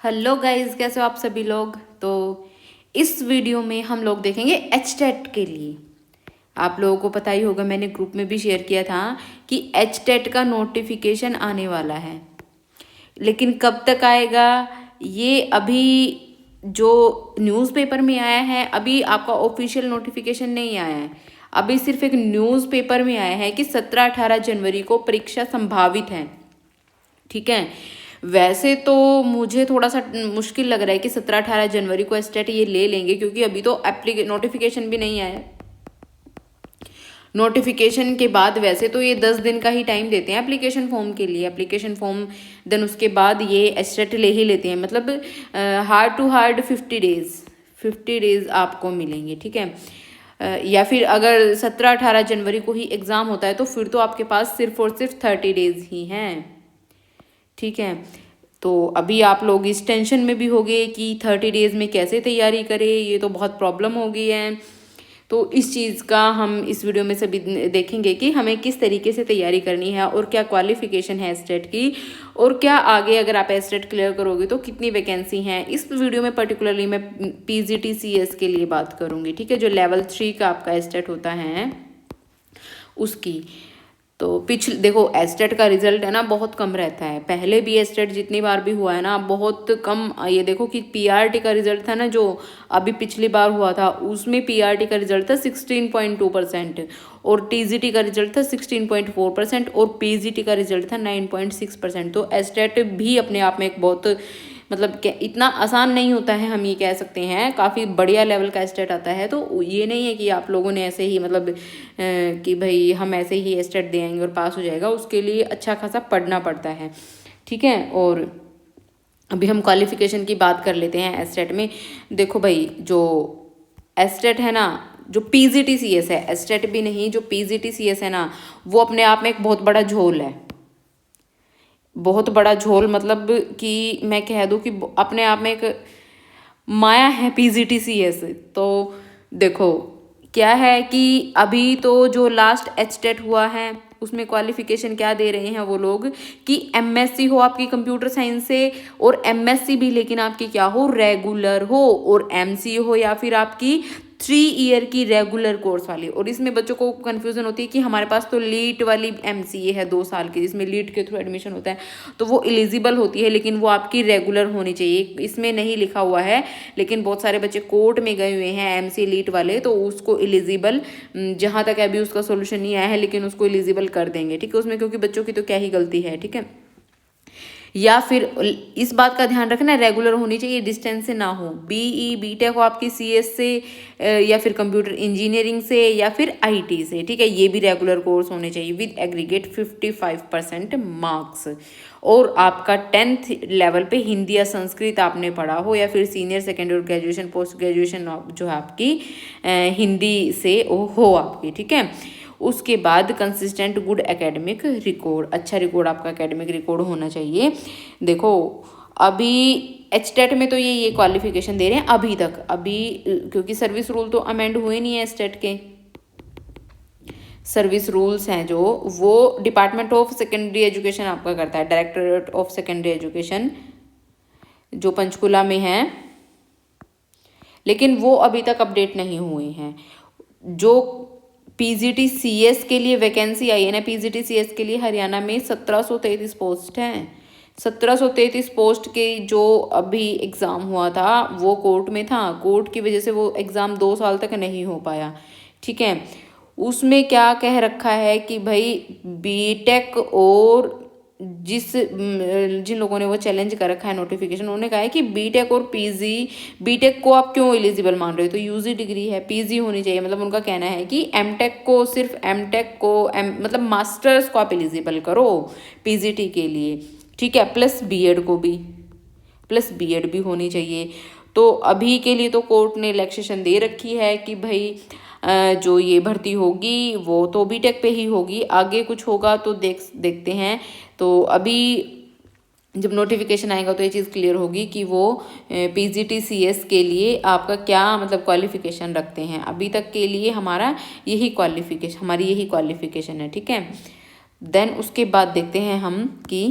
Hello guys, कैसे हो आप सभी लोग। तो इस वीडियो में हम लोग देखेंगे एचटेट के लिए। आप लोगों को पता ही होगा, मैंने ग्रुप में भी शेयर किया था कि एचटेट का नोटिफिकेशन आने वाला है, लेकिन कब तक आएगा ये अभी जो न्यूज़पेपर में आया है, अभी आपका ऑफिशियल नोटिफिकेशन नहीं आया है। अभी सिर्फ एक न्यूज़पेपर में आया है कि 17-18 जनवरी को परीक्षा संभावित है। ठीक है, वैसे तो मुझे थोड़ा सा मुश्किल लग रहा है कि 17-18 जनवरी को एस्टेट ये ले लेंगे, क्योंकि अभी तो नोटिफिकेशन भी नहीं आया। नोटिफिकेशन के बाद वैसे तो ये 10 दिन का ही टाइम देते हैं एप्लीकेशन फॉर्म के लिए, एप्लीकेशन फॉर्म देन उसके बाद ये एस्टेट ले ही लेते हैं। मतलब हार्ड टू हार्ड 50 डेज आपको मिलेंगे। ठीक है, या फिर अगर 17-18 जनवरी को ही एग्ज़ाम होता है तो फिर तो आपके पास सिर्फ और सिर्फ 30 डेज ही हैं। ठीक है, तो अभी आप लोग इस टेंशन में भी होंगे कि 30 डेज में कैसे तैयारी करें, ये तो बहुत प्रॉब्लम हो गई है। तो इस चीज़ का हम इस वीडियो में सभी देखेंगे कि हमें किस तरीके से तैयारी करनी है और क्या क्वालिफिकेशन है एस्टेट की, और क्या आगे अगर आप एस्टेट क्लियर करोगे तो कितनी वैकेंसी हैं। इस वीडियो में पर्टिकुलरली मैं PGT-CS के लिए बात करूँगी। ठीक है, जो लेवल 3 का आपका एस्टेट होता है उसकी। तो देखो, एस्टेट का रिजल्ट है ना बहुत कम रहता है। पहले भी एस्टेट जितनी बार भी हुआ है ना बहुत कम। ये देखो कि PRT का रिजल्ट था ना जो अभी पिछली बार हुआ था, उसमें PRT का रिजल्ट था 16.2% और TGT का रिजल्ट था 16.4% और PGT का रिजल्ट था 9.6%। तो एस्टेट भी अपने आप में एक बहुत मतलब इतना आसान नहीं होता है, हम ये कह सकते हैं। काफ़ी बढ़िया लेवल का एस्टेट आता है। तो ये नहीं है कि आप लोगों ने ऐसे ही मतलब कि भाई हम ऐसे ही एस्टेट दे आएंगे और पास हो जाएगा। उसके लिए अच्छा खासा पढ़ना पड़ता है। ठीक है, और अभी हम क्वालिफिकेशन की बात कर लेते हैं एस्टेट में। देखो भाई, जो एस्टेट है ना, जो PGT-CS है, एस्टेट भी नहीं, जो PGT-CS है ना, वो अपने आप में एक बहुत बड़ा झोल है। बहुत बड़ा झोल मतलब कि मैं कह दूँ कि अपने आप में एक माया है PGT-CS। तो देखो क्या है कि अभी तो जो लास्ट एचटेट हुआ है उसमें क्वालिफिकेशन क्या दे रहे हैं वो लोग कि MSc हो आपकी कंप्यूटर साइंस से, और MSc भी लेकिन आपकी क्या हो, रेगुलर हो, और MC हो या फिर आपकी 3 ईयर की रेगुलर कोर्स वाली। और इसमें बच्चों को कन्फ्यूजन होती है कि हमारे पास तो लीट वाली MCA है 2 साल की, जिसमें लीट के थ्रू एडमिशन होता है, तो वो एलिजिबल होती है, लेकिन वो आपकी रेगुलर होनी चाहिए। इसमें नहीं लिखा हुआ है, लेकिन बहुत सारे बच्चे कोर्ट में गए हुए हैं MC लीट वाले, तो उसको एलिजिबल, जहाँ तक अभी उसका सोल्यूशन नहीं आया है, लेकिन उसको एलिजिबल कर देंगे। ठीक है, उसमें क्योंकि बच्चों की तो क्या ही गलती है। ठीक है, या फिर इस बात का ध्यान रखना रेगुलर होनी चाहिए, डिस्टेंस से ना हो। BE BTech हो आपकी CS से या फिर कंप्यूटर इंजीनियरिंग से या फिर IT से। ठीक है, ये भी रेगुलर कोर्स होने चाहिए विद एग्रीगेट 55% मार्क्स। और आपका 10th लेवल पे हिंदी या संस्कृत आपने पढ़ा हो, या फिर सीनियर सेकेंडरी और ग्रेजुएशन पोस्ट ग्रेजुएशन जो है आपकी हिंदी से हो आपकी। ठीक है, उसके बाद कंसिस्टेंट गुड एकेडमिक रिकॉर्ड, अच्छा रिकॉर्ड आपका एकेडमिक रिकॉर्ड होना चाहिए। देखो अभी एचटेट में तो ये क्वालिफिकेशन दे रहे हैं अभी तक, अभी क्योंकि सर्विस रूल तो अमेंड हुए नहीं है एचटेट के। सर्विस रूल्स हैं जो, वो डिपार्टमेंट ऑफ सेकेंडरी एजुकेशन आपका करता है, डायरेक्टरेट ऑफ सेकेंडरी एजुकेशन जो पंचकुला में है, लेकिन वो अभी तक अपडेट नहीं हुए हैं। जो PGT-CS के लिए वैकेंसी आई है ना, PGT-CS के लिए हरियाणा में 1733 पोस्ट हैं। 1733 पोस्ट के जो अभी एग्ज़ाम हुआ था वो कोर्ट में था, कोर्ट की वजह से वो एग्ज़ाम 2 साल तक नहीं हो पाया। ठीक है, उसमें क्या कह रखा है कि भाई BTech और जिन लोगों ने वो चैलेंज कर रखा है नोटिफिकेशन, उन्होंने कहा है कि BTech और BTech को आप क्यों एलिजिबल मान रहे हो, तो UG डिग्री है, PG होनी चाहिए। मतलब उनका कहना है कि MTech को, सिर्फ MTech को मतलब मास्टर्स को आप एलिजिबल करो PGT के लिए। ठीक है, प्लस B.Ed भी होनी चाहिए। तो अभी के लिए तो कोर्ट ने रिलैक्सेशन दे रखी है कि भाई जो ये भर्ती होगी वो तो BTech पे ही होगी, आगे कुछ होगा तो देखते हैं। तो अभी जब नोटिफिकेशन आएगा तो ये चीज़ क्लियर होगी कि वो PGT-CS के लिए आपका क्या मतलब क्वालिफिकेशन रखते हैं। अभी तक के लिए हमारी यही क्वालिफिकेशन है। ठीक है, देन उसके बाद देखते हैं हम कि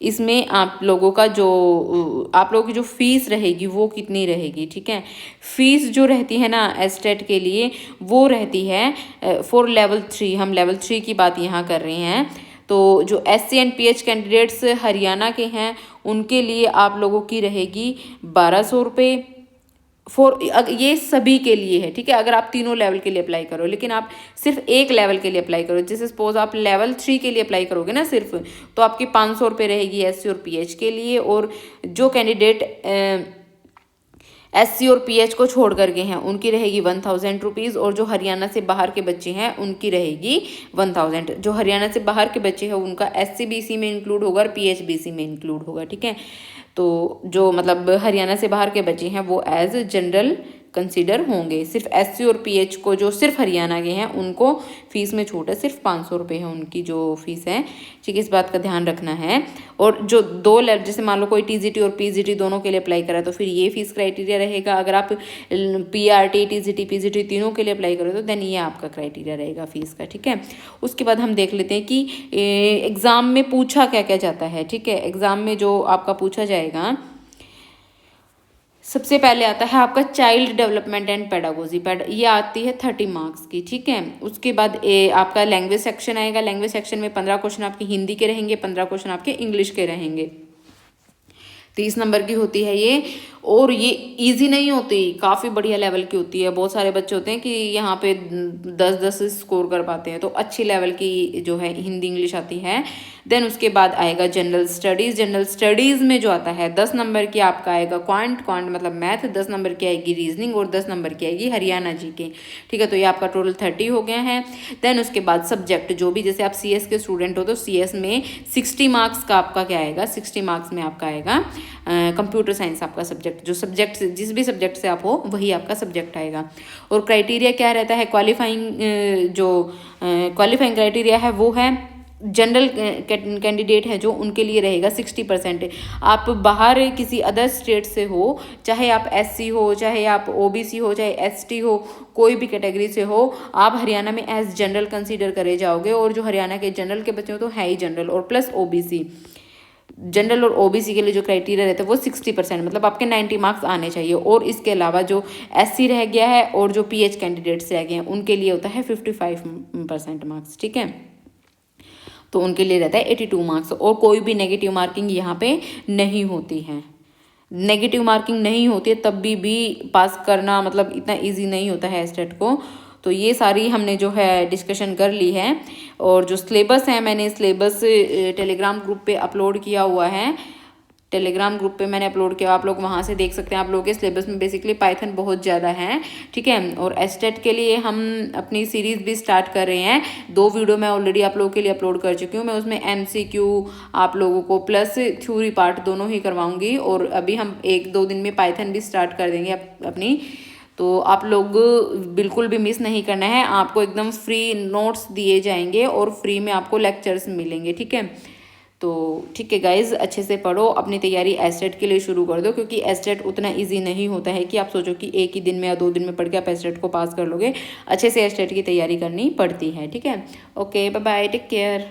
इसमें आप लोगों का जो आप लोगों की जो फीस रहेगी वो कितनी रहेगी, ठीक है। फीस जो रहती है ना एस्टेट के लिए वो रहती है फॉर लेवल 3, हम लेवल 3 की बात यहाँ कर रहे हैं। तो जो SC and PH candidates Haryana के हैं उनके लिए आप लोगों की रहेगी 1200 रुपये ये सभी के लिए है, ठीक है। अगर आप तीनों लेवल के लिए अप्लाई करो, लेकिन आप सिर्फ एक लेवल के लिए अप्लाई करो, जैसे सपोज आप लेवल 3 के लिए अप्लाई करोगे ना सिर्फ, तो आपकी 500 रुपये रहेगी SC और PH के लिए। और जो कैंडिडेट SC और PH को छोड़ करके हैं उनकी रहेगी 1000 रुपीज़। और जो हरियाणा से बाहर के बच्चे हैं उनकी रहेगी 1000। जो हरियाणा से बाहर के बच्चे हैं उनका SC BC में इंक्लूड होगा और PH BC में इंक्लूड होगा, ठीक है। तो जो मतलब हरियाणा से बाहर के बच्चे हैं वो एज जनरल कंसीडर होंगे। सिर्फ SC और PH को जो सिर्फ हरियाणा के हैं उनको फीस में छूट है, सिर्फ 500 रुपये है उनकी जो फीस है, ठीक है। इस बात का ध्यान रखना है। और जो 2 लेवल, जैसे मान लो कोई TGT और PGT दोनों के लिए अप्लाई करा तो फिर ये फीस क्राइटेरिया रहेगा। अगर आप PRT TGT PGT तीनों के लिए अप्लाई करो तो देन ये आपका क्राइटेरिया रहेगा फीस का, ठीक है। उसके बाद हम देख लेते हैं कि एग्ज़ाम में पूछा क्या क्या जाता है, ठीक है। एग्ज़ाम में जो आपका पूछा जाएगा, सबसे पहले आता है आपका चाइल्ड डेवलपमेंट एंड पेडागोजी, ये आती है 30 मार्क्स की, ठीक है। उसके बाद आपका लैंग्वेज सेक्शन आएगा। लैंग्वेज सेक्शन में 15 क्वेश्चन आपके हिंदी के रहेंगे, 15 क्वेश्चन आपके इंग्लिश के रहेंगे। 30 नंबर की होती है ये। और ये इजी नहीं होती, काफ़ी बढ़िया लेवल की होती है। बहुत सारे बच्चे होते हैं कि यहाँ पे 10-10 स्कोर कर पाते हैं, तो अच्छी लेवल की जो है हिंदी इंग्लिश आती है। देन उसके बाद आएगा जनरल स्टडीज़। जनरल स्टडीज़ में जो आता है 10 नंबर की आपका आएगा क्वांट मतलब मैथ, 10 नंबर की आएगी रीजनिंग और 10 नंबर की आएगी हरियाणा जी के, ठीक है। तो ये आपका टोटल 30 हो गया है। देन उसके बाद सब्जेक्ट जो भी, जैसे आप CS के स्टूडेंट हो तो CS में 60 मार्क्स का आपका क्या आएगा, 60 मार्क्स में आपका आएगा कंप्यूटर साइंस आपका सब्जेक्ट। जो सब्जेक्ट से, जिस भी सब्जेक्ट से आप हो वही आपका सब्जेक्ट आएगा। और क्राइटेरिया क्या रहता है, क्वालिफाइंग जो क्वालिफाइंग क्राइटेरिया है वो है जनरल कैंडिडेट है जो उनके लिए रहेगा 60%। आप बाहर किसी अदर स्टेट से हो, चाहे आप SC हो, चाहे आप OBC हो, चाहे ST हो, कोई भी कैटेगरी से हो, आप हरियाणा में एज जनरल कंसीडर करे जाओगे। और जो हरियाणा के जनरल के बच्चे हो तो है ही जनरल, और प्लस OBC। जनरल और OBC के लिए जो क्राइटेरिया रहता है वो 60%, मतलब आपके 90 मार्क्स आने चाहिए। और इसके अलावा जो SC रह गया है और जो PH कैंडिडेट्स रह गए हैं उनके लिए होता है 55% मार्क्स, ठीक है। तो उनके लिए रहता है 82 मार्क्स। और कोई भी नेगेटिव मार्किंग यहाँ पे नहीं होती है। नेगेटिव मार्किंग नहीं होती है तब भी पास करना मतलब इतना इजी नहीं होता है एस्टेट को। तो ये सारी हमने जो है डिस्कशन कर ली है। और जो सिलेबस है, मैंने सिलेबस टेलीग्राम ग्रुप पे अपलोड किया हुआ है। टेलीग्राम ग्रुप पे मैंने अपलोड किया, आप लोग वहाँ से देख सकते हैं। आप लोगों के सिलेबस में बेसिकली पाइथन बहुत ज़्यादा है, ठीक है। और एस्टेट के लिए हम अपनी सीरीज़ भी स्टार्ट कर रहे हैं। 2 वीडियो मैं ऑलरेडी आप लोगों के लिए अपलोड कर चुकी हूँ। मैं उसमें MCQ आप लोगों को प्लस थ्योरी पार्ट दोनों ही करवाऊँगी। और अभी हम 1-2 दिन में पाइथन भी स्टार्ट कर देंगे अपनी। तो आप लोग बिल्कुल भी मिस नहीं करना है। आपको एकदम फ्री नोट्स दिए जाएंगे और फ्री में आपको लेक्चर्स मिलेंगे, ठीक है। तो ठीक है गाइज, अच्छे से पढ़ो, अपनी तैयारी एस्टेट के लिए शुरू कर दो, क्योंकि एस्टेट उतना इजी नहीं होता है कि आप सोचो कि एक ही दिन में या 2 दिन में पढ़ के आप एस्टेट को पास कर लोगे। अच्छे से एस्टेट की तैयारी करनी पड़ती है, ठीक है। Okay, bye bye, take care.